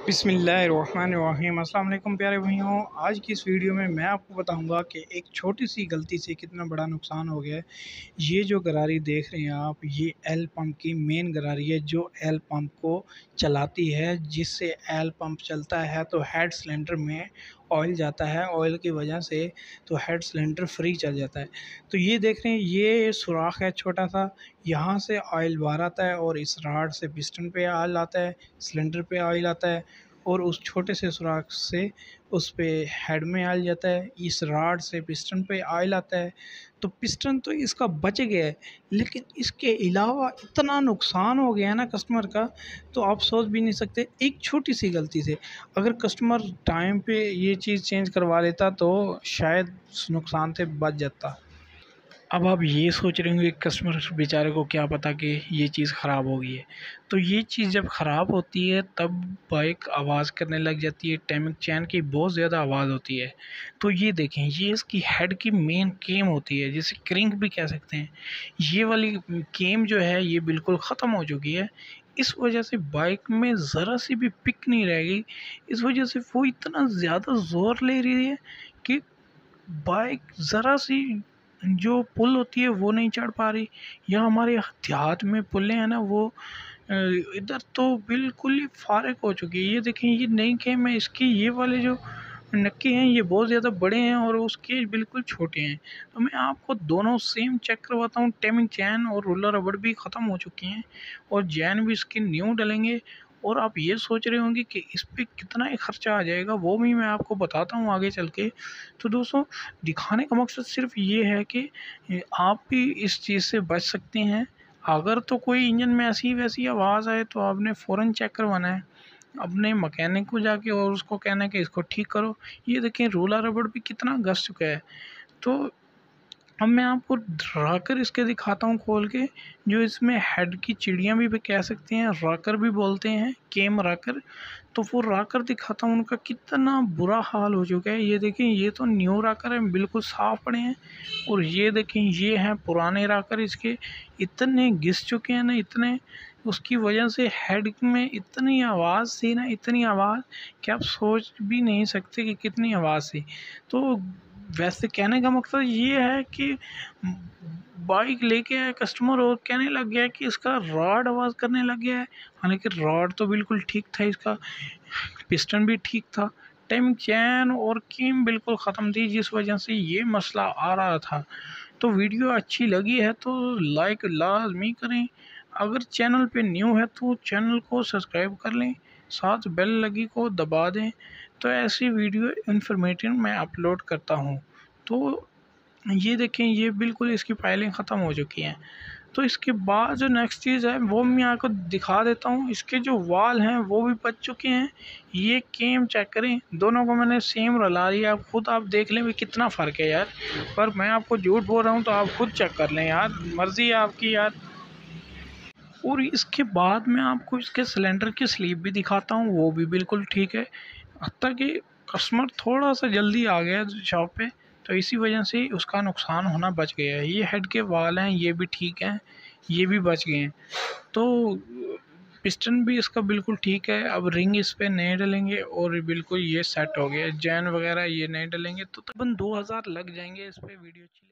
बिस्मिल्लाहिर्रहमानिर्रहीम। अस्सलाम वालेकुम प्यारे भाइयों, आज की इस वीडियो में मैं आपको बताऊंगा कि एक छोटी सी गलती से कितना बड़ा नुकसान हो गया है। ये जो गरारी देख रहे हैं आप, ये एल पंप की मेन गरारी है जो एल पंप को चलाती है। जिससे एल पंप चलता है तो हेड सिलेंडर में ऑयल जाता है, ऑयल की वजह से तो हेड सिलेंडर फ्री चल जाता है। तो ये देख रहे हैं, ये सुराख है छोटा सा, यहाँ से ऑयल बाहर आता है और इस राड से पिस्टन पे ऑयल आता है, सिलेंडर पे ऑयल आता है और उस छोटे से सुराख से उस पे हेड में ऑयल जाता है। इस राड से पिस्टन पे ऑयल आता है। तो पिस्टन तो इसका बच गया है, लेकिन इसके अलावा इतना नुकसान हो गया है ना कस्टमर का, तो आप सोच भी नहीं सकते। एक छोटी सी गलती से अगर कस्टमर टाइम पे ये चीज़ चेंज करवा लेता तो शायद नुकसान से बच जाता। अब आप ये सोच रहे होंगे कस्टमर बेचारे को क्या पता कि ये चीज़ ख़राब हो गई है। तो ये चीज़ जब ख़राब होती है तब बाइक आवाज़ करने लग जाती है, टाइमिंग चैन की बहुत ज़्यादा आवाज़ होती है। तो ये देखें, ये इसकी हेड की मेन केम होती है, जिसे क्रिंक भी कह सकते हैं। ये वाली केम जो है ये बिल्कुल ख़त्म हो चुकी है। इस वजह से बाइक में ज़रा सी भी पिक नहीं रह गई। इस वजह से वो इतना ज़्यादा ज़ोर ले रही है कि बाइक ज़रा सी जो पुल होती है वो नहीं चढ़ पा रही। या हमारे देहात में पुलें हैं ना, वो इधर तो बिल्कुल ही फारग हो चुकी है। ये देखें, ये नई गेम है, इसकी ये वाले जो नक्के हैं ये बहुत ज़्यादा बड़े हैं और उसके बिल्कुल छोटे हैं। तो मैं आपको दोनों सेम चेक करवाता हूँ। टाइमिंग चैन और रोलर रबड़ भी ख़त्म हो चुकी हैं और चैन भी इसके न्यू डलेंगे। और आप ये सोच रहे होंगे कि इस पे कितना ही खर्चा आ जाएगा, वो भी मैं आपको बताता हूँ आगे चल के। तो दोस्तों, दिखाने का मकसद सिर्फ ये है कि आप भी इस चीज़ से बच सकते हैं। अगर तो कोई इंजन में ऐसी वैसी आवाज़ आए तो आपने फ़ौरन चेक करवाना है अपने मैकेनिक को जाके और उसको कहना है कि इसको ठीक करो। ये देखें, रोलर रबड़ भी कितना घस चुका है। तो अब मैं आपको रॉकर इसके दिखाता हूँ खोल के, जो इसमें हेड की चिड़ियाँ भी कह सकते हैं, रॉकर भी बोलते हैं, केम रॉकर। तो वो रॉकर दिखाता हूँ, उनका कितना बुरा हाल हो चुका है। ये देखें, ये तो न्यू रॉकर है, बिल्कुल साफ़ पड़े हैं। और ये देखें, ये हैं पुराने रॉकर, इसके इतने घिस चुके हैं ना, इतने, उसकी वजह से हेड में इतनी आवाज़ थी ना, इतनी आवाज़ कि आप सोच भी नहीं सकते कि कितनी आवाज़ थी। तो वैसे कहने का मकसद ये है कि बाइक लेके आया कस्टमर और कहने लग गया है कि इसका रॉड आवाज़ करने लग गया है। हालांकि रॉड तो बिल्कुल ठीक था, इसका पिस्टन भी ठीक था, टाइमिंग चैन और कीम बिल्कुल ख़त्म थी, जिस वजह से ये मसला आ रहा था। तो वीडियो अच्छी लगी है तो लाइक लाजमी करें। अगर चैनल पे न्यू है तो चैनल को सब्सक्राइब कर लें, साथ बेल लगी को दबा दें। तो ऐसी वीडियो इन्फॉर्मेटिव मैं अपलोड करता हूँ। तो ये देखें, ये बिल्कुल इसकी फाइलें ख़त्म हो चुकी हैं। तो इसके बाद जो नेक्स्ट चीज़ है वो मैं आपको दिखा देता हूँ। इसके जो वाल हैं वो भी बच चुके हैं। ये केम चेक करें, दोनों को मैंने सेम रला दिया। आप खुद आप देख लें भी कितना फ़र्क है यार। पर मैं आपको झूठ बोल रहा हूँ तो आप खुद चेक कर लें यार, मर्ज़ी है आपकी यार। और इसके बाद मैं आपको इसके सिलेंडर की स्लीव भी दिखाता हूँ, वो भी बिल्कुल ठीक है। हत्ता कि कस्टमर थोड़ा सा जल्दी आ गया शॉप पे, तो इसी वजह से उसका नुकसान होना बच गया है। ये हेड के वाल हैं, ये भी ठीक हैं, ये भी बच गए हैं। तो पिस्टन भी इसका बिल्कुल ठीक है। अब रिंग इस पे नए डलेंगे और बिल्कुल ये सेट हो गया। जैन वगैरह ये नए डलेंगे तो तकरीबन 2000 लग जाएंगे इस पे। वीडियो अच्छी